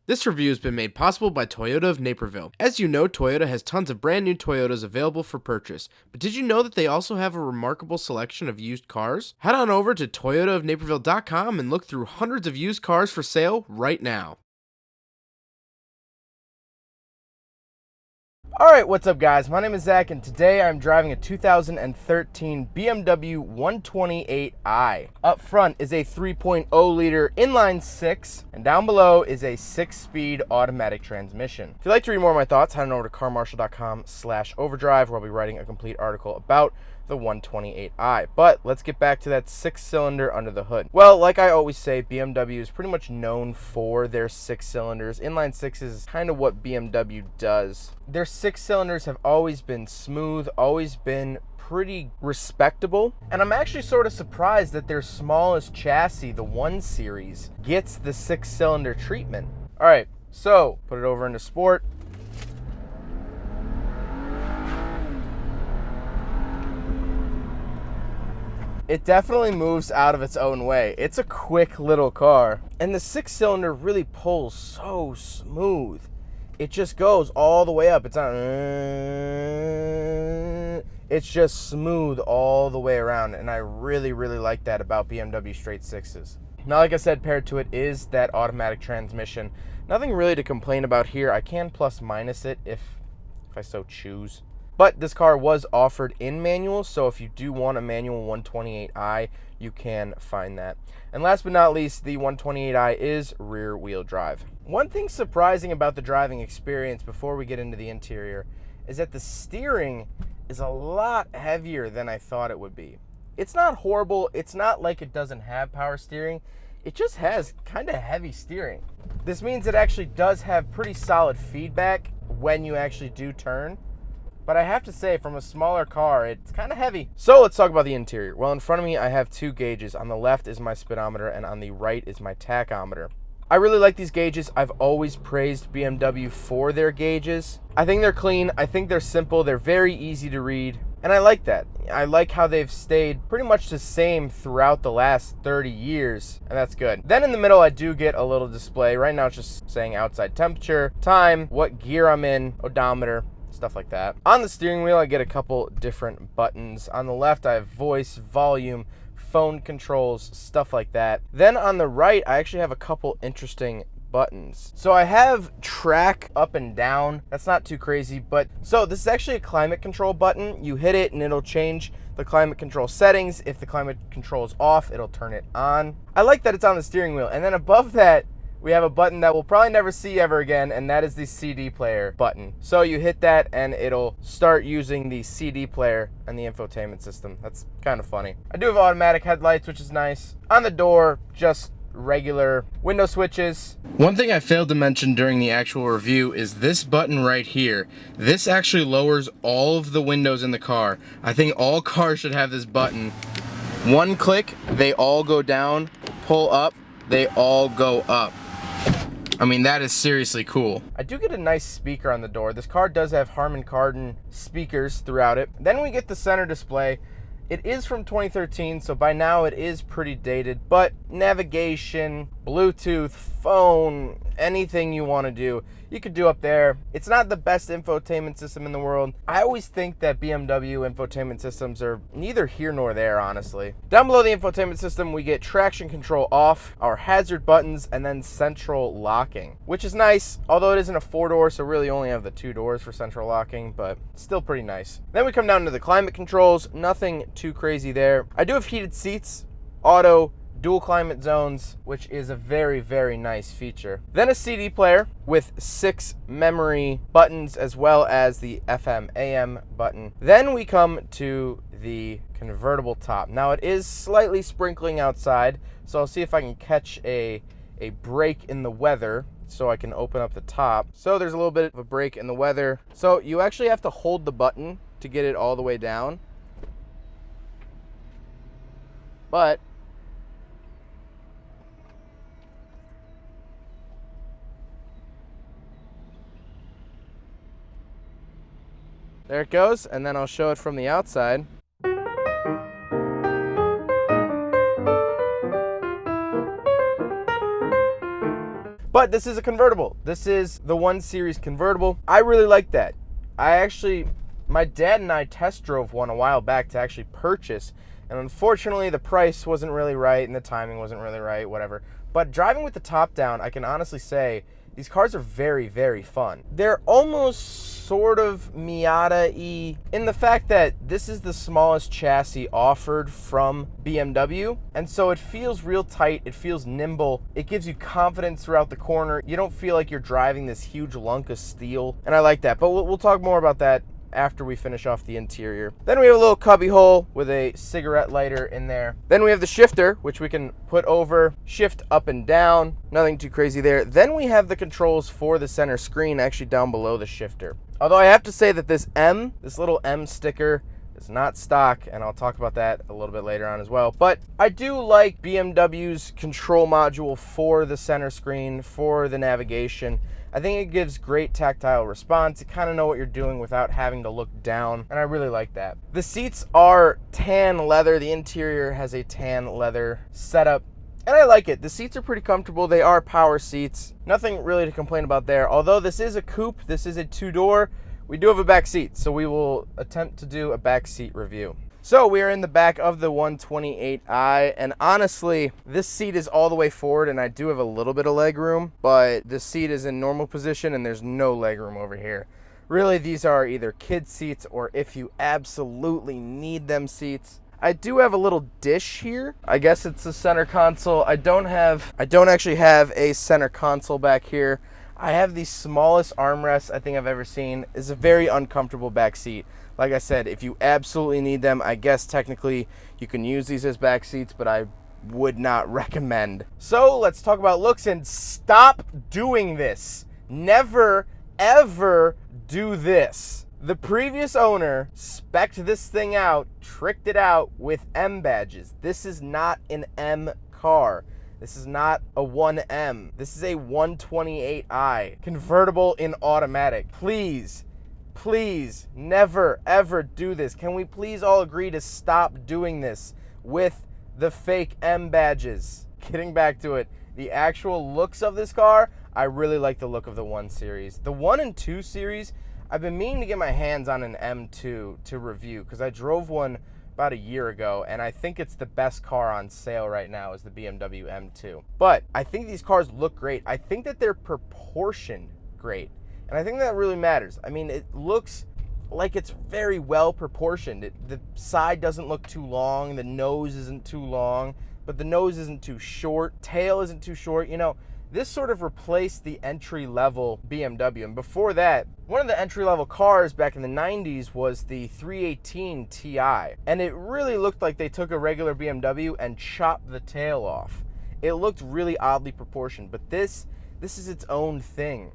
This review has been made possible by Toyota of Naperville. As you know, Toyota has tons of brand new Toyotas available for purchase. But did you know that they also have a remarkable selection of used cars? Head on over to toyotaofnaperville.com and look through hundreds of used cars for sale right now. Alright, what's up guys? My name is Zach and today I'm driving a 2013 BMW 128i. Up front is a 3.0 liter inline 6 and down below is a 6-speed automatic transmission. If you'd like to read more of my thoughts, head on over to carmarshal.com/overdrive where I'll be writing a complete article about the 128i. But let's get back to that 6-cylinder under the hood. Well, like I always say, BMW is pretty much known for their 6 cylinders. Inline 6 is kind of what BMW does. Their 6 cylinders have always been smooth, always been pretty respectable, and I'm actually sort of surprised that their smallest chassis, the 1 Series, gets the 6-cylinder treatment. All right, so put it over into sport. It definitely moves out of its own way. It's a quick little car. And the 6-cylinder really pulls so smooth. It just goes all the way up. It's not... It's just smooth all the way around. And I really, really like that about BMW straight 6s. Now, like I said, paired to it is that automatic transmission. Nothing really to complain about here. I can plus minus it if I so choose. But this car was offered in manual, so if you do want a manual 128i, you can find that. And last but not least, the 128i is rear-wheel drive. One thing surprising about the driving experience before we get into the interior is that the steering is a lot heavier than I thought it would be. It's not horrible. It's not like it doesn't have power steering. It just has kind of heavy steering. This means it actually does have pretty solid feedback when you actually do turn. But I have to say, from a smaller car, it's kind of heavy. So let's talk about the interior. Well, in front of me, I have 2 gauges. On the left is my speedometer, and on the right is my tachometer. I really like these gauges. I've always praised BMW for their gauges. I think they're clean. I think they're simple. They're very easy to read. And I like that. I like how they've stayed pretty much the same throughout the last 30 years, and that's good. Then in the middle, I do get a little display. Right now, it's just saying outside temperature, time, what gear I'm in, odometer, stuff like that. On the steering wheel, I get a couple different buttons. On the left, I have voice, volume, phone controls, stuff like that. Then on the right, I actually have a couple interesting buttons. So I have track up and down. That's not too crazy, but so this is actually a climate control button. You hit it and it'll change the climate control settings. If the climate control is off, it'll turn it on. I like that it's on the steering wheel. And then above that, we have a button that we'll probably never see ever again, and that is the CD player button. So you hit that and it'll start using the CD player and the infotainment system. That's kind of funny. I do have automatic headlights, which is nice. On the door, just regular window switches. One thing I failed to mention during the actual review is this button right here. This actually lowers all of the windows in the car. I think all cars should have this button. One click, they all go down. Pull up, they all go up. I mean, that is seriously cool. I do get a nice speaker on the door. This car does have Harman Kardon speakers throughout it. Then we get the center display. It is from 2013, so by now it is pretty dated, but navigation, Bluetooth, phone, anything you want to do, you could do up there. It's not the best infotainment system in the world. I always think that BMW infotainment systems are neither here nor there, honestly. Down below the infotainment system, we get traction control off, our hazard buttons, and then central locking, which is nice, although it isn't a 4-door, so really only have the 2 doors for central locking, but still pretty nice. Then we come down to the climate controls. Nothing too crazy there. I do have heated seats, auto, dual climate zones, which is a very, very nice feature. Then a CD player with 6 memory buttons as well as the FM AM button. Then we come to the convertible top. Now it is slightly sprinkling outside, so I'll see if I can catch a break in the weather so I can open up the top. So there's a little bit of a break in the weather. So you actually have to hold the button to get it all the way down. But there it goes, and then I'll show it from the outside. But this is a convertible. This is the 1 Series convertible. I really like that. My dad and I test drove one a while back to actually purchase, and unfortunately the price wasn't really right and the timing wasn't really right, whatever. But driving with the top down, I can honestly say these cars are very, very fun. They're almost sort of Miata-y in the fact that this is the smallest chassis offered from BMW, and so it feels real tight, it feels nimble, it gives you confidence throughout the corner. You don't feel like you're driving this huge lunk of steel, and I like that. But we'll talk more about that after we finish off the interior. Then we have a little cubby hole with a cigarette lighter in there. Then we have the shifter, which we can put over, shift up and down. Nothing too crazy there. Then we have the controls for the center screen actually down below the shifter. Although I have to say that this little M sticker is not stock, and I'll talk about that a little bit later on as well. But I do like BMW's control module for the center screen, for the navigation. I think it gives great tactile response. You kind of know what you're doing without having to look down, and I really like that. The seats are tan leather. The interior has a tan leather setup, and I like it. The seats are pretty comfortable. They are power seats. Nothing really to complain about there. Although this is a coupe, this is a 2-door, we do have a back seat, so we will attempt to do a back seat review. So we are in the back of the 128i, and honestly, this seat is all the way forward, and I do have a little bit of leg room, but the seat is in normal position, and there's no leg room over here. Really, these are either kid seats, or if you absolutely need them seats. I do have a little dish here. I guess it's the center console. I don't actually have a center console back here. I have the smallest armrests I think I've ever seen. It's a very uncomfortable back seat. Like I said, if you absolutely need them, I guess technically you can use these as back seats, but I would not recommend. So let's talk about looks, and stop doing this. Never, ever do this. The previous owner spec'd this thing out, tricked it out with M badges. This is not an M car. This is not a 1M. This is a 128i, convertible in automatic. Please, please, never, ever do this. Can we please all agree to stop doing this with the fake M badges? Getting back to it, the actual looks of this car, I really like the look of the 1 Series. The 1 and 2 Series, I've been meaning to get my hands on an M2 to review because I drove one about a year ago, and I think it's the best car on sale right now is the BMW M2. But I think these cars look great. I think that they're proportioned great, and I think that really matters. I mean, it looks like it's very well proportioned. The side doesn't look too long, the nose isn't too long, but the nose isn't too short, tail isn't too short. You know, this sort of replaced the entry-level BMW. And before that, one of the entry-level cars back in the 90s was the 318 Ti. And it really looked like they took a regular BMW and chopped the tail off. It looked really oddly proportioned. But this is its own thing.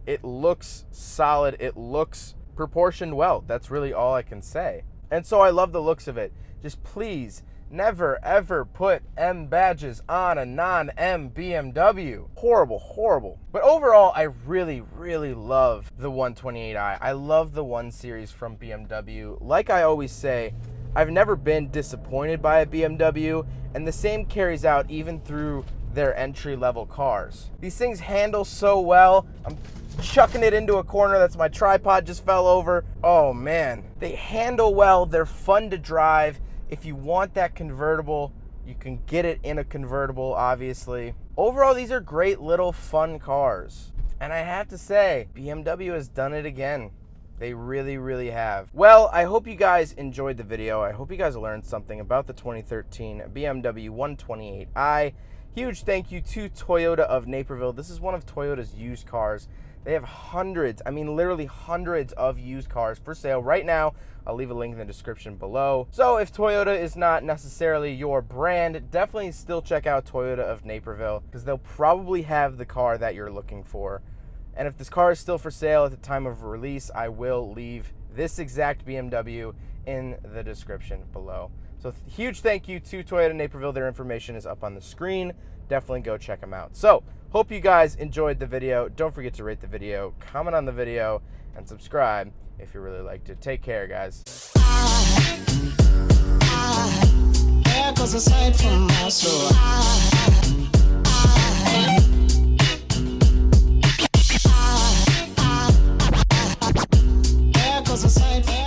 It looks solid. It looks proportioned well. That's really all I can say. And so I love the looks of it. Just please, never, ever put M badges on a non-M BMW. Horrible, horrible. But overall, I really, really love the 128i. I love the 1 Series from BMW. Like I always say, I've never been disappointed by a BMW, and the same carries out even through their entry-level cars. These things handle so well. I'm chucking it into a corner. That's my tripod just fell over. Oh man, they handle well. They're fun to drive. If you want that convertible, you can get it in a convertible, obviously. Overall, these are great little fun cars. And I have to say, BMW has done it again. They really, really have. Well, I hope you guys enjoyed the video. I hope you guys learned something about the 2013 BMW 128i. Huge thank you to Toyota of Naperville. This is one of Toyota's used cars. They have hundreds, I mean literally hundreds of used cars for sale right now. I'll leave a link in the description below. So if Toyota is not necessarily your brand, definitely still check out Toyota of Naperville because they'll probably have the car that you're looking for. And if this car is still for sale at the time of release, I will leave this exact BMW in the description below. So huge thank you to Toyota Naperville. Their information is up on the screen. Definitely go check them out. So hope you guys enjoyed the video. Don't forget to rate the video, comment on the video, and subscribe if you really liked it. Take care, guys. There goes a sight from my soul. was a sight.